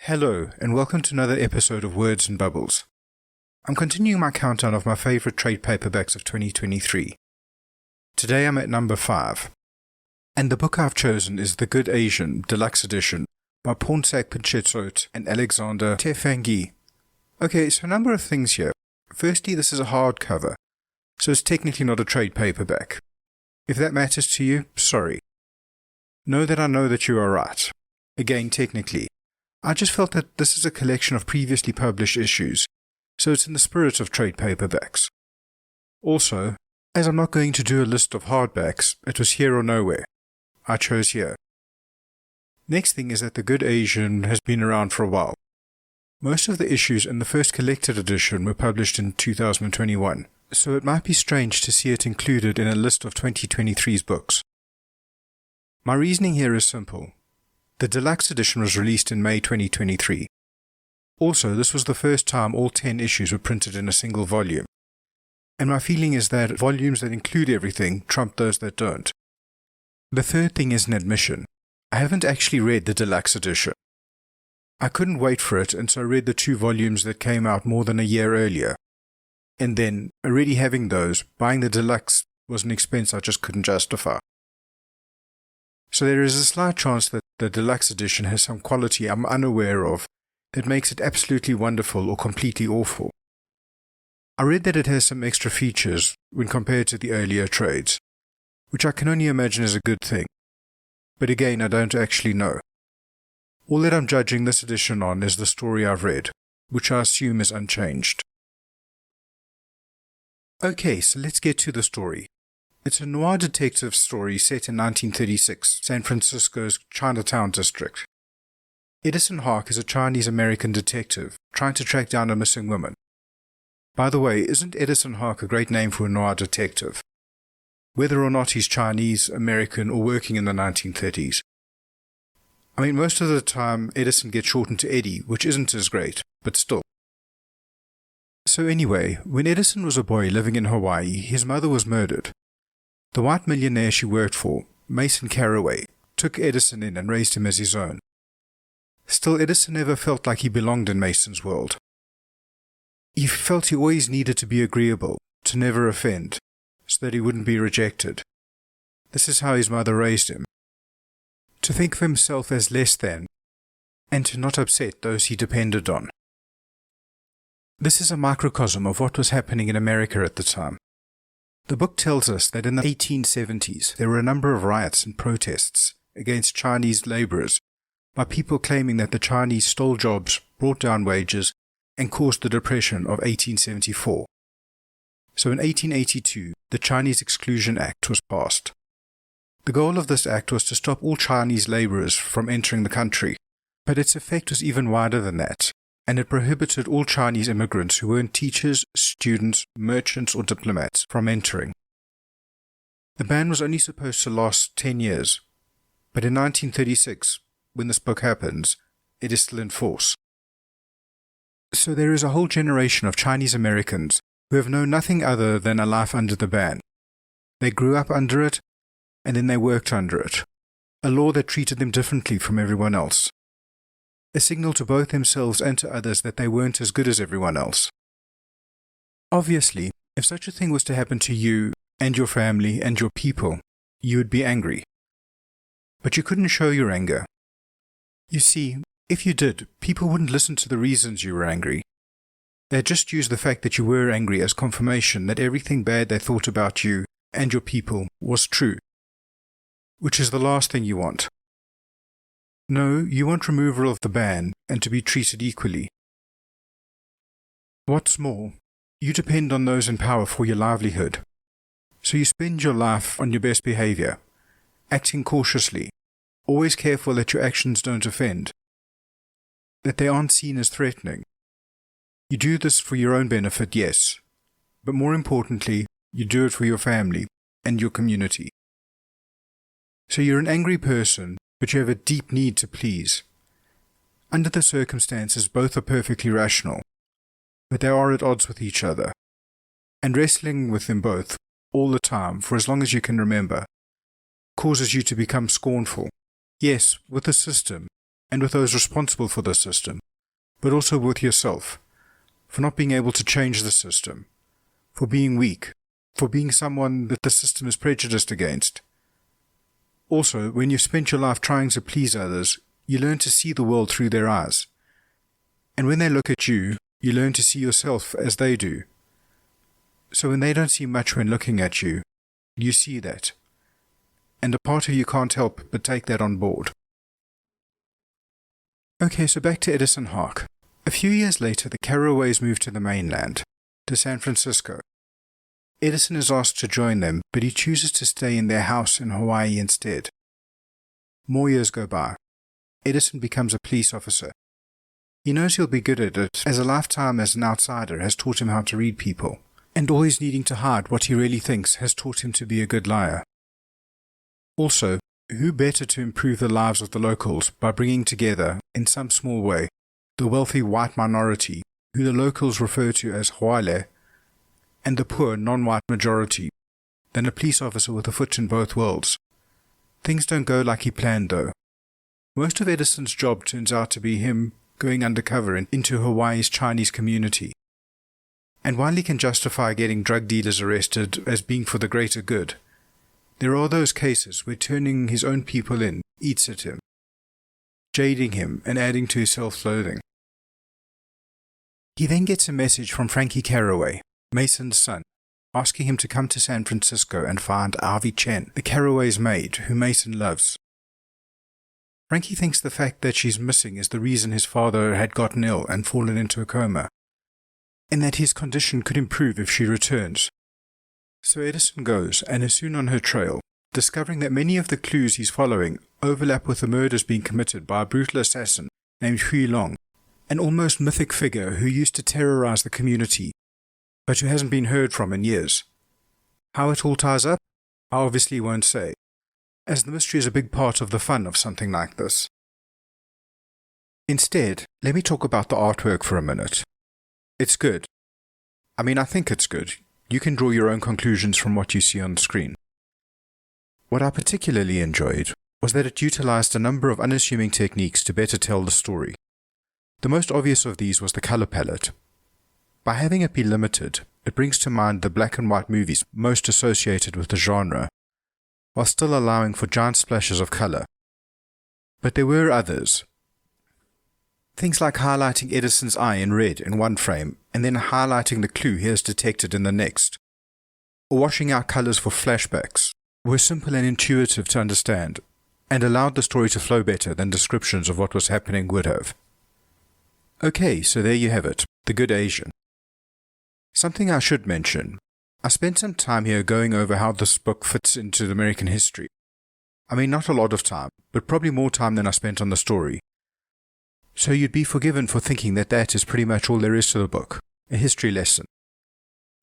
Hello, and welcome to another episode of Words and Bubbles. I'm continuing my countdown of my favorite trade paperbacks of 2023. Today I'm at number 5. And the book I've chosen is the Good Asian Deluxe Edition by Pornsak, Pichetshote and Alexandre Tefenkgi. Okay, so a number of things here. Firstly, this is a hardcover, so it's technically not a trade paperback. If that matters to you, sorry. Know that I know that you are right. Again, technically. I just felt that this is a collection of previously published issues, so it's in the spirit of trade paperbacks. Also, as I'm not going to do a list of hardbacks, it was here or nowhere. I chose here. Next thing is that the Good Asian has been around for a while. Most of the issues in the first collected edition were published in 2021, so it might be strange to see it included in a list of 2023's books. My reasoning here is simple. The deluxe edition was released in May 2023. Also, this was the first time all 10 issues were printed in a single volume. And my feeling is that volumes that include everything trump those that don't. The third thing is an admission. I haven't actually read the deluxe edition. I couldn't wait for it, and so I read the 2 volumes that came out more than a year earlier. And then, already having those, buying the deluxe was an expense I just couldn't justify. So there is a slight chance that the deluxe edition has some quality I'm unaware of that makes it absolutely wonderful or completely awful. I read that it has some extra features when compared to the earlier trades, which I can only imagine is a good thing. But again, I don't actually know. All that I'm judging this edition on is the story I've read, which I assume is unchanged. Okay, so let's get to the story. It's a noir detective story set in 1936, San Francisco's Chinatown district. Edison Hark is a Chinese-American detective trying to track down a missing woman. By the way, isn't Edison Hark a great name for a noir detective? Whether or not he's Chinese, American, or working in the 1930s. I mean, most of the time Edison gets shortened to Eddie, which isn't as great, but still. So anyway, when Edison was a boy living in Hawaii, his mother was murdered. The white millionaire she worked for, Mason Carraway, took Edison in and raised him as his own. Still, Edison never felt like he belonged in Mason's world. He felt he always needed to be agreeable, to never offend, so that he wouldn't be rejected. This is how his mother raised him. To think of himself as less than, and to not upset those he depended on. This is a microcosm of what was happening in America at the time. The book tells us that in the 1870s there were a number of riots and protests against Chinese laborers by people claiming that the Chinese stole jobs, brought down wages, and caused the Depression of 1874. So in 1882, the Chinese Exclusion Act was passed. The goal of this act was to stop all Chinese laborers from entering the country, but its effect was even wider than that, and it prohibited all Chinese immigrants who weren't teachers, students, merchants, or diplomats from entering. The ban was only supposed to last 10 years, but in 1936, when this book happens, it is still in force. So there is a whole generation of Chinese Americans who have known nothing other than a life under the ban. They grew up under it, and then they worked under it, a law that treated them differently from everyone else. A signal to both themselves and to others that they weren't as good as everyone else. Obviously, if such a thing was to happen to you and your family and your people, you would be angry. But you couldn't show your anger. You see, if you did, people wouldn't listen to the reasons you were angry. They'd just use the fact that you were angry as confirmation that everything bad they thought about you and your people was true. Which is the last thing you want. No, you want removal of the ban and to be treated equally. What's more, you depend on those in power for your livelihood. So you spend your life on your best behavior, acting cautiously, always careful that your actions don't offend, that they aren't seen as threatening. You do this for your own benefit, yes, but more importantly, you do it for your family and your community. So you're an angry person, but you have a deep need to please. Under the circumstances, both are perfectly rational, but they are at odds with each other, and wrestling with them both, all the time, for as long as you can remember, causes you to become scornful, yes, with the system, and with those responsible for the system, but also with yourself, for not being able to change the system, for being weak, for being someone that the system is prejudiced against. Also, when you've spent your life trying to please others, you learn to see the world through their eyes. And when they look at you, you learn to see yourself as they do. So when they don't see much when looking at you, you see that. And a part of you can't help but take that on board. Okay, so back to Edison Hark. A few years later, the Carraways moved to the mainland, to San Francisco. Edison is asked to join them, but he chooses to stay in their house in Hawaii instead. More years go by. Edison becomes a police officer. He knows he'll be good at it, as a lifetime as an outsider has taught him how to read people, and always needing to hide what he really thinks has taught him to be a good liar. Also, who better to improve the lives of the locals by bringing together, in some small way, the wealthy white minority, who the locals refer to as Hawaii, and the poor non-white majority, than a police officer with a foot in both worlds. Things don't go like he planned, though. Most of Edison's job turns out to be him going undercover into Hawaii's Chinese community. And while he can justify getting drug dealers arrested as being for the greater good, there are those cases where turning his own people in eats at him, jading him and adding to his self-loathing. He then gets a message from Frankie Carraway, Mason's son, asking him to come to San Francisco and find Ivy Chen, the Carraway's maid, who Mason loves. Frankie thinks the fact that she's missing is the reason his father had gotten ill and fallen into a coma, and that his condition could improve if she returns. So Edison goes and is soon on her trail, discovering that many of the clues he's following overlap with the murders being committed by a brutal assassin named Hui Long, an almost mythic figure who used to terrorize the community, but who hasn't been heard from in years. How it all ties up, I obviously won't say, as the mystery is a big part of the fun of something like this. Instead, let me talk about the artwork for a minute. It's good. I think it's good. You can draw your own conclusions from what you see on the screen. What I particularly enjoyed was that it utilized a number of unassuming techniques to better tell the story. The most obvious of these was the color palette. By having it be limited, it brings to mind the black and white movies most associated with the genre, while still allowing for giant splashes of color. But there were others. Things like highlighting Edison's eye in red in one frame, and then highlighting the clue he has detected in the next, or washing out colors for flashbacks, were simple and intuitive to understand, and allowed the story to flow better than descriptions of what was happening would have. Okay, so there you have it, The Good Asian. Something I should mention, I spent some time here going over how this book fits into American history. Not a lot of time, but probably more time than I spent on the story. So you'd be forgiven for thinking that that is pretty much all there is to the book, a history lesson.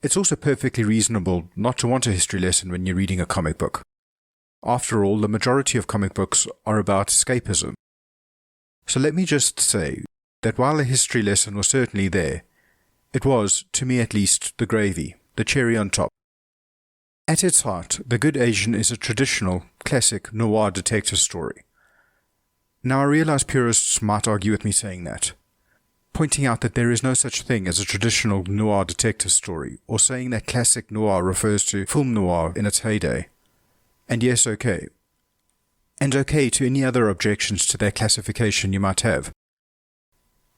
It's also perfectly reasonable not to want a history lesson when you're reading a comic book. After all, the majority of comic books are about escapism. So let me just say that while a history lesson was certainly there, it was, to me at least, the gravy, the cherry on top. At its heart, The Good Asian is a traditional, classic noir detective story. Now I realize purists might argue with me saying that, pointing out that there is no such thing as a traditional noir detective story, or saying that classic noir refers to film noir in its heyday. And yes, okay. And okay to any other objections to their classification you might have.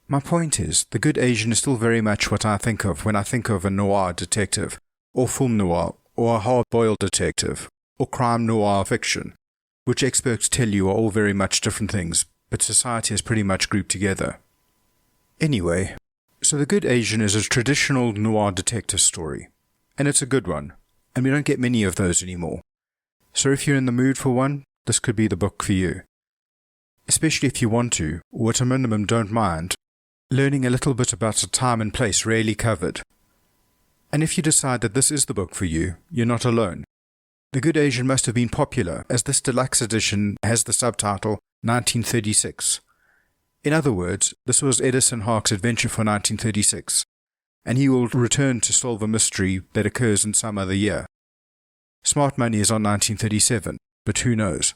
My point is, The Good Asian is still very much what I think of when I think of a noir detective, or film noir, or a hard-boiled detective, or crime noir fiction, which experts tell you are all very much different things, but society has pretty much grouped together. Anyway, so The Good Asian is a traditional noir detective story, and it's a good one, and we don't get many of those anymore. So if you're in the mood for one, this could be the book for you. Especially if you want to, or at a minimum don't mind, learning a little bit about a time and place rarely covered. And if you decide that this is the book for you, you're not alone. The Good Asian must have been popular, as this deluxe edition has the subtitle 1936. In other words, this was Edison Hark's adventure for 1936, and he will return to solve a mystery that occurs in some other year. Smart money is on 1937, but who knows?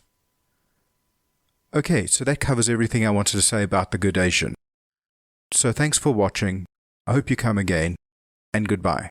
Okay, so that covers everything I wanted to say about the Good Asian. So thanks for watching. I hope you come again, and goodbye.